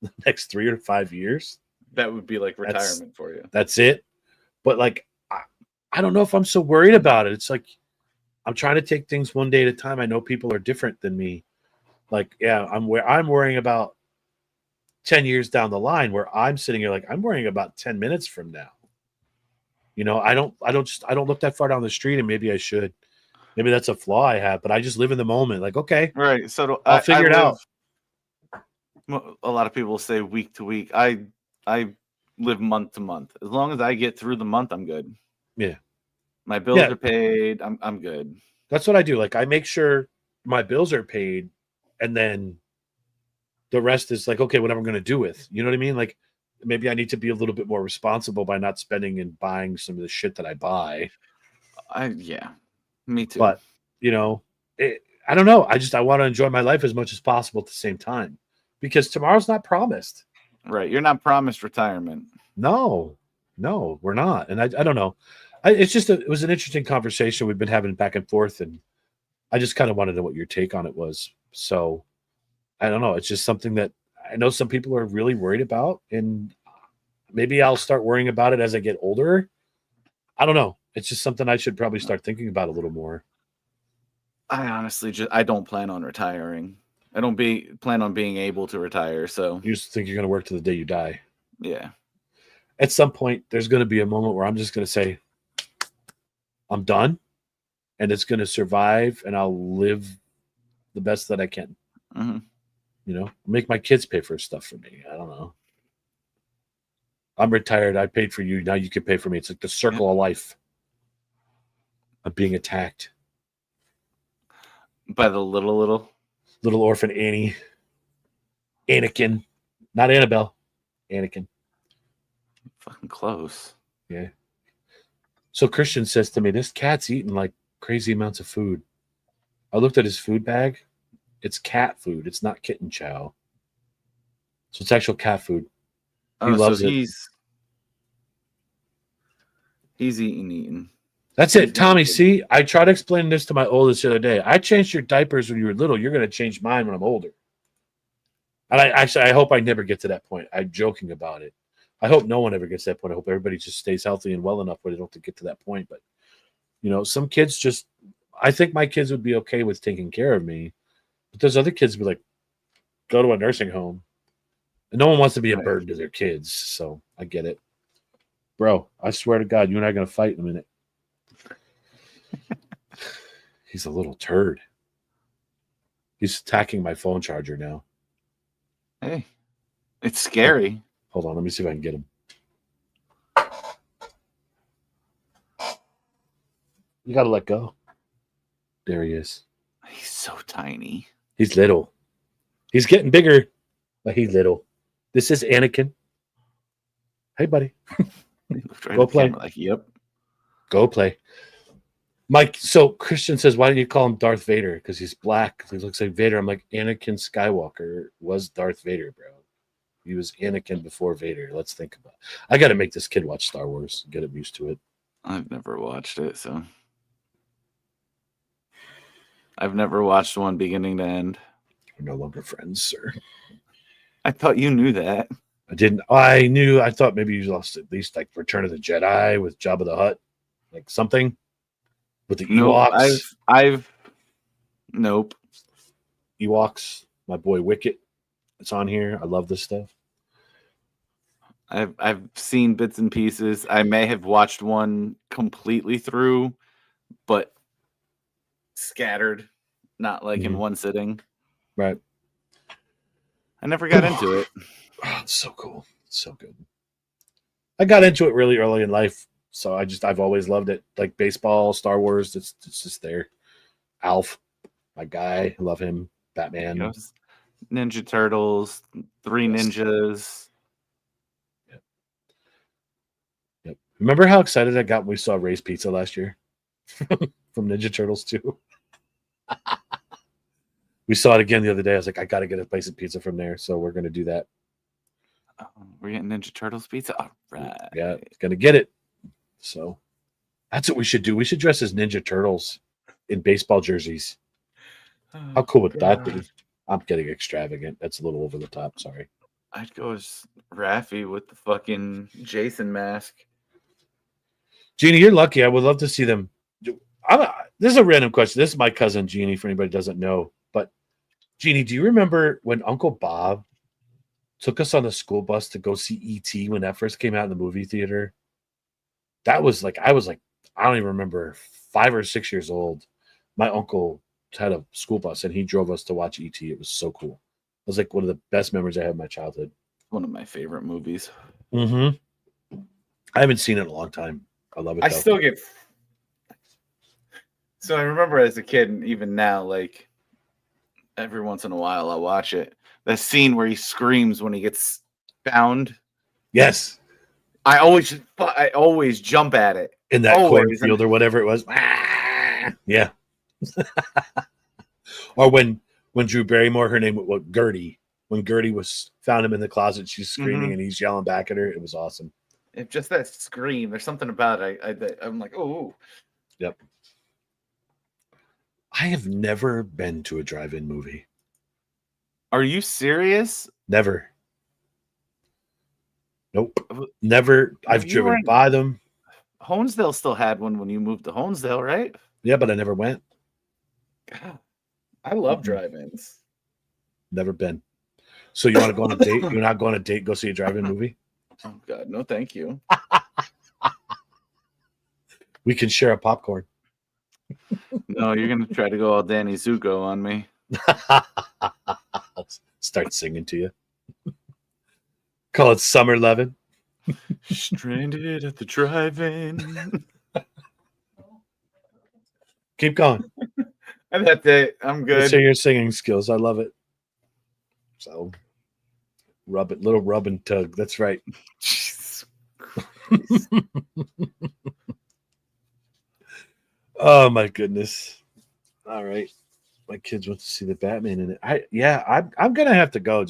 the next 3 or 5 years, That would be like retirement for you. that's it. But like, I don't know if I'm so worried about it. It's like I'm trying to take things one day at a time. I know people are different than me. Like, yeah, I'm worrying about 10 years down the line, where I'm sitting here like I'm worrying about 10 minutes from now. You know, I don't look that far down the street, and maybe I should. Maybe that's a flaw I have, but I just live in the moment. Like, okay, Right. So I'll figure it out. A lot of people say week to week. I live month to month. As long as I get through the month, I'm good. Yeah. My bills Yeah. are paid. I'm good. That's what I do. Like, I make sure my bills are paid, and then the rest is like, okay, what am I going to do with? You know what I mean? Like, maybe I need to be a little bit more responsible by not spending and buying some of the shit that I buy. Yeah, me too. But, you know, I don't know. I want to enjoy my life as much as possible at the same time, because tomorrow's not promised. Right. You're not promised retirement. No, we're not. And I don't know. It was an interesting conversation we've been having back and forth. And I just kind of wanted to know what your take on it was. So I don't know. It's just something that I know some people are really worried about. And maybe I'll start worrying about it as I get older. I don't know. It's just something I should probably start thinking about a little more. I honestly I don't plan on retiring. I don't plan on being able to retire. So You just think you're going to work to the day you die. yeah. At some point, there's going to be a moment where I'm just going to say, I'm done, and it's going to survive, and I'll live the best that I can. Mm-hmm. You know, make my kids pay for stuff for me. I don't know. I'm retired. I paid for you. Now you can pay for me. It's like the circle of life. I'm being attacked. By the little orphan Annie. Anakin. Not Annabelle. Anakin. Fucking close. Yeah. So Christian says to me, this cat's eating like crazy amounts of food. I looked at his food bag. It's cat food. It's not kitten chow. So it's actual cat food. He loves it. He's eating. That's it, Tommy. See, I tried to explain this to my oldest the other day. I changed your diapers when you were little. You're going to change mine when I'm older. And I hope I never get to that point. I'm joking about it. I hope no one ever gets to that point. I hope everybody just stays healthy and well enough where they don't have to get to that point. But, you know, some kids I think my kids would be okay with taking care of me. But there's other kids who be like, go to a nursing home. And no one wants to be a burden to their kids. So I get it. Bro, I swear to God, you and I are going to fight in a minute. He's a little turd. He's attacking my phone charger now. Hey, it's scary. Hold on, let me see if I can get him. You got to let go. There he is. He's so tiny. He's little. He's getting bigger, but he's little. This is Anakin. Hey, buddy. Go play. Like, yep. Go play. Mike, so Christian says, why don't you call him Darth Vader? Because he's black. He looks like Vader. I'm like, Anakin Skywalker was Darth Vader, bro. He was Anakin before Vader. Let's think about it. I got to make this kid watch Star Wars, get him used to it. I've never watched it, so. I've never watched one beginning to end. We're no longer friends, sir. I thought you knew that. I didn't. I thought maybe you lost at least like Return of the Jedi with Jabba the Hutt, like something with the Ewoks. Nope. Ewoks. My boy Wicket. It's on here. I love this stuff. I've seen bits and pieces. I may have watched one completely through, but scattered, not like in one sitting. Right. I never got into it. Oh, it's so cool. It's so good. I got into it really early in life, so I've always loved it. Like baseball, Star Wars, it's just there. Alf, my guy, I love him. Batman. Ninja Turtles, Three Ninjas. Yep. Remember how excited I got when we saw Ray's Pizza last year from Ninja Turtles 2? We saw it again the other day. I was like, I got to get a place of pizza from there. So we're going to do that. We're getting Ninja Turtles pizza. All right. Yeah, going to get it. So that's what we should do. We should dress as Ninja Turtles in baseball jerseys. How cool would that be? I'm getting extravagant. That's a little over the top. Sorry. I'd go as Raffi with the fucking Jason mask. Jeannie, you're lucky. I would love to see them. This is a random question. This is my cousin, Jeannie, for anybody who doesn't know. But, Jeannie, do you remember when Uncle Bob took us on the school bus to go see E.T. when that first came out in the movie theater? That was like, I don't even remember, 5 or 6 years old. My uncle had a school bus, and he drove us to watch E.T. It was so cool. It was like one of the best memories I had in my childhood. One of my favorite movies. Mm-hmm. I haven't seen it in a long time. I love it. I still get. So I remember as a kid, and even now, like every once in a while, I'll watch it. The scene where he screams when he gets found. Yes. I always jump at it. In that Always. cornfield or whatever it was. Yeah. Or when Drew Barrymore, her name was Gertie. When Gertie found him in the closet, she's screaming and he's yelling back at her. It was awesome. If just that scream, there's something about it. I'm like, oh. Yep. I have never been to a drive-in movie. Are you serious? Never. Nope. Never. I've driven by them. Honesdale still had one when you moved to Honesdale, right? Yeah, but I never went. God, I love drive-ins. Never been. So you want to go on a date? You're not going on a date, go see a drive-in movie? Oh, God, no thank you. We can share a popcorn. No, you're going to try to go all Danny Zuko on me. I'll start singing to you. Call it Summer Lovin'. Stranded at the drive-in. Keep going. And that's it. I'm good. Let's hear your singing skills. I love it. So, rub it, little rub and tug. That's right. Jesus Christ. Oh my goodness! All right, my kids went to see the Batman in it. I'm gonna have to go.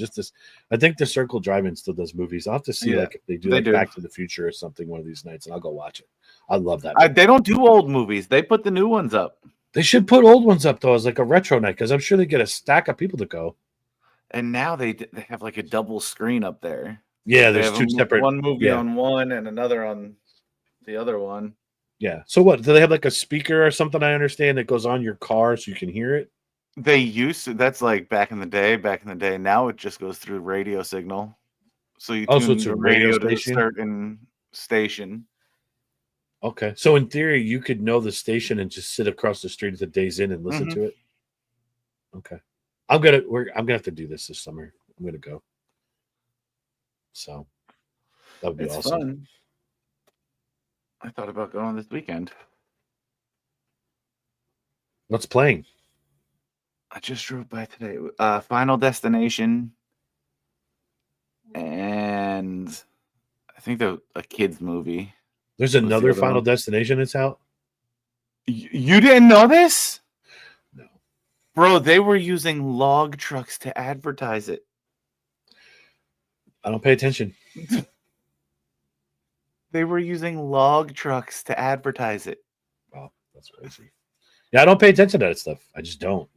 I think the Circle Drive-In still does movies. I'll have to see like if they do Back to the Future or something one of these nights, and I'll go watch it. I love that. They don't do old movies. They put the new ones up. They should put old ones up though as like a retro night because I'm sure they get a stack of people to go. And now they have like a double screen up there. Yeah, there's two separate. One movie on one and another on the other one. Yeah. So what? Do they have like a speaker or something? I understand that goes on your car so you can hear it. They used to. That's like back in the day. Now it just goes through radio signal. So you tune it's a radio station? to a certain station. Okay. So in theory, you could know the station and just sit across the street at the Days Inn and listen to it. Okay. I'm gonna have to do this summer. I'm gonna go. So that would be awesome. Fun. I thought about going this weekend. What's playing? I just drove by today. Final Destination, and I think a kids movie. There's another Final Destination that's out. You didn't know this? No, bro. They were using log trucks to advertise it. I don't pay attention. They were using log trucks to advertise it. Wow, that's crazy. Yeah, I don't pay attention to that stuff. I just don't.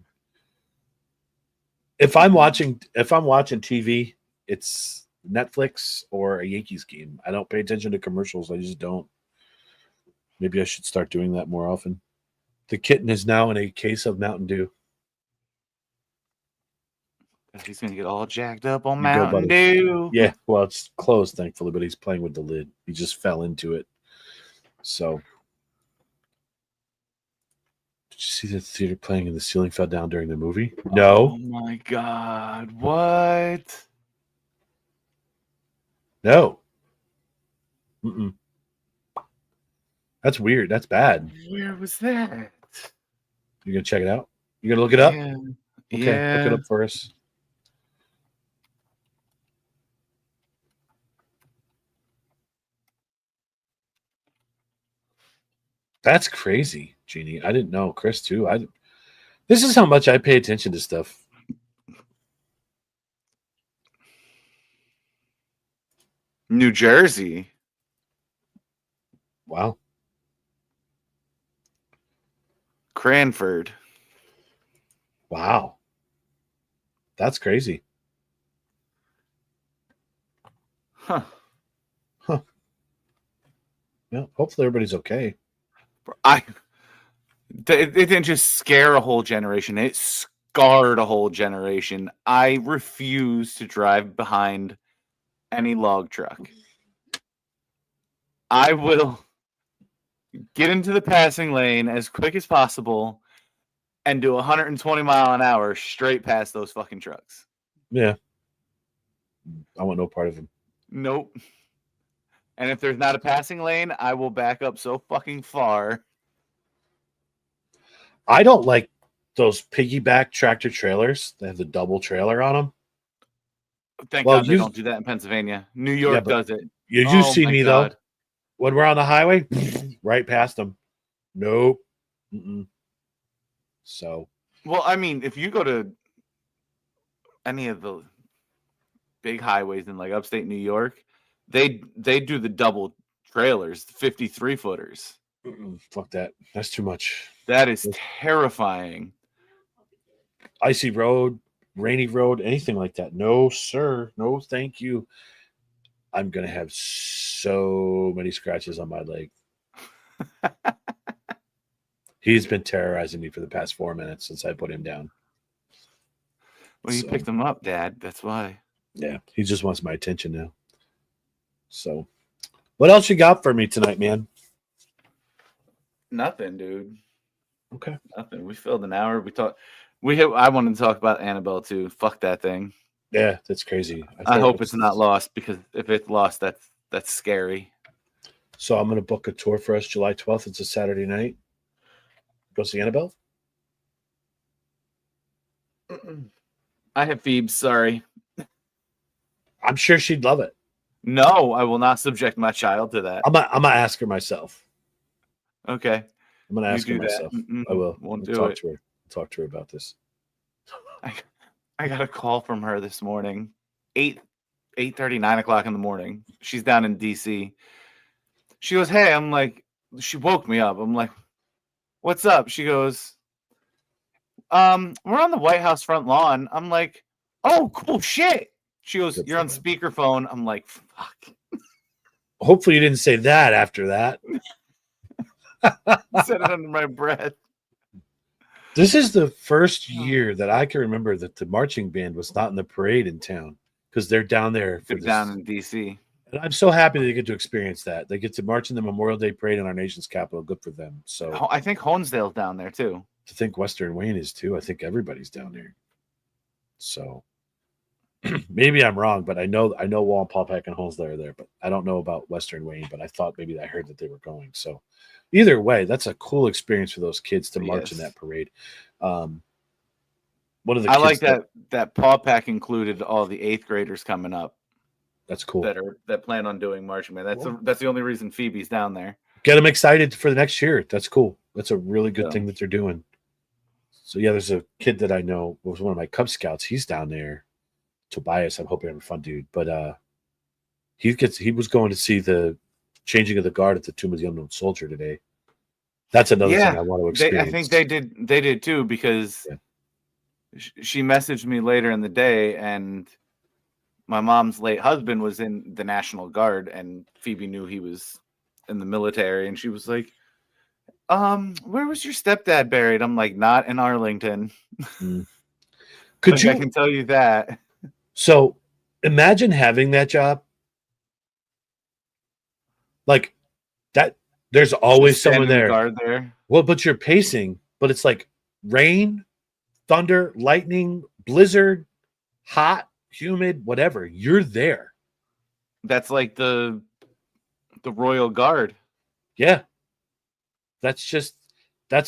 If I'm watching TV, it's Netflix or a Yankees game. I don't pay attention to commercials. I just don't. Maybe I should start doing that more often. The kitten is now in a case of Mountain Dew. He's going to get all jacked up on Mountain Dew. Yeah, well, it's closed, thankfully, but he's playing with the lid. He just fell into it. So, did you see the theater playing and the ceiling fell down during the movie? No. Oh, my God. What? No. Mm-mm. That's weird. That's bad. Where was that? You're going to check it out? You're going to look it up? Yeah. Okay, yeah. Look it up for us. That's crazy, Jeannie. I didn't know. Chris, too. This is how much I pay attention to stuff. New Jersey. Wow. Cranford. Wow. That's crazy. Huh. Yeah, hopefully everybody's okay. It didn't just scare a whole generation. It scarred a whole generation. I refuse to drive behind any log truck. I will get into the passing lane as quick as possible and do 120 mile an hour straight past those fucking trucks. Yeah. I want no part of them. Nope. And if there's not a passing lane, I will back up so fucking far. I don't like those piggyback tractor trailers. They have the double trailer on them. Thank Well, God they don't do that in Pennsylvania. New Yeah, York but does it. you Oh see my me God. though. When we're on the highway, right past them. Nope. Mm-mm. So Well, I mean, if you go to any of the big highways in like upstate New York, they do the double trailers, 53 footers. fuck that. That's too much. That is terrifying. Icy road, rainy road, anything like that. No, sir. No, thank you. I'm gonna have so many scratches on my leg. He's been terrorizing me for the past 4 minutes since I put him down. Well, you So, picked them up, Dad. That's why. yeah, he just wants my attention now. So, what else you got for me tonight, man? Nothing, dude. Okay. Nothing. We filled an hour. I wanted to talk about Annabelle too. Fuck that thing. Yeah, that's crazy. I hope it's not lost, because if it's lost, that's scary. So I'm going to book a tour for us July 12th. It's a Saturday night. Go see Annabelle? I have Phoebes. Sorry. I'm sure she'd love it. No, I will not subject my child to that. I'm gonna ask her myself. Okay. I'm going to ask her do that. myself. Mm-mm. I will. Won't I'll do it. Talk to her about this. I got a call from her this morning, 8:30, 9 o'clock in the morning. She's down in DC. She goes, "Hey," I'm like, she woke me up. I'm like, "What's up?" She goes, "We're on the White House front lawn." I'm like, "Oh, cool shit." She goes, Good "You're for on them. speakerphone." I'm like, "Fuck." Hopefully you didn't say that after that. I said it under my breath. This is the first year that I can remember that the marching band was not in the parade in town because they're down there for They're this. down in DC. And I'm so happy they get to experience that. They get to march in the Memorial Day parade in our nation's capital. Good for them. So I think Honesdale's down there too. to think Western Wayne is too. I think everybody's down there. So maybe I'm wrong, but I know Wallenpaupack and Honesdale are there, but I don't know about Western Wayne. But I thought maybe I heard that they were going. So either way, that's a cool experience for those kids to march in Yes. that parade. One of the I kids like that Paw Pack included all the 8th graders coming up that's cool. that plan on doing marching band. Cool. That's the only reason Phoebe's down there. Get them excited for the next year. That's cool. That's a really good Yeah. thing that they're doing. So yeah, there's a kid that I know was one of my Cub Scouts. He's down there. Tobias, I'm hoping having a fun dude. But he was going to see the changing of the guard at the Tomb of the Unknown Soldier today. That's another thing I want to experience. I think they did too, because she messaged me later in the day, and my mom's late husband was in the National Guard, and Phoebe knew he was in the military, and she was like, "Where was your stepdad buried?" I'm like, "Not in Arlington." Could Like, you? I can tell you that. So imagine having that job. Like that, there's always Just someone standing there. guard there. Well, but you're pacing, but it's like rain, thunder, lightning, blizzard, hot, humid, whatever. You're there. That's like the Royal Guard. Yeah. That's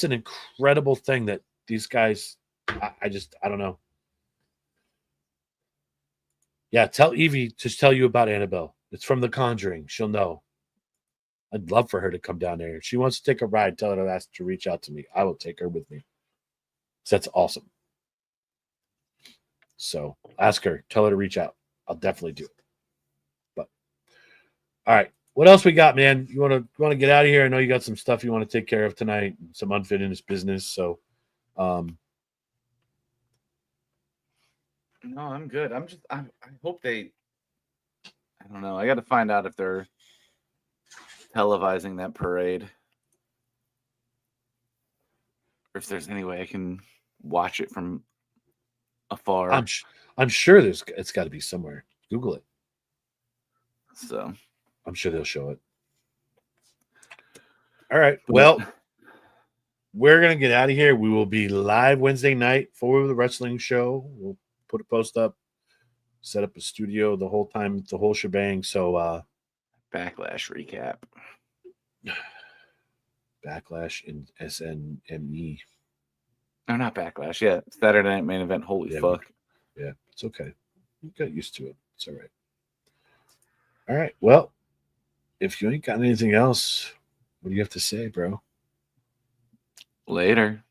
an incredible thing that these guys, I don't know. Yeah, tell Evie to tell you about Annabelle. It's from The Conjuring. She'll know. I'd love for her to come down there. If she wants to take a ride, tell her to ask to reach out to me. I will take her with me. So that's awesome. So ask her, tell her to reach out. I'll definitely do it. But All right. What else we got, man? You want to get out of here? I know you got some stuff you want to take care of tonight, some unfinished business. So, No, I'm good. I hope they. I don't know. I got to find out if they're televising that parade, or if there's any way I can watch it from afar. I'm sure it's got to be somewhere. Google it. So I'm sure they'll show it. All right. Well, we're going to get out of here. We will be live Wednesday night for the wrestling show. We'll put a post up, set up a studio the whole time, the whole shebang. So, Backlash recap. Backlash in SNME. No, not Backlash. Yeah, Saturday Night Main Event. Holy fuck. Yeah, it's okay. You got used to it. It's all right. All right. Well, if you ain't got anything else, what do you have to say, bro? Later.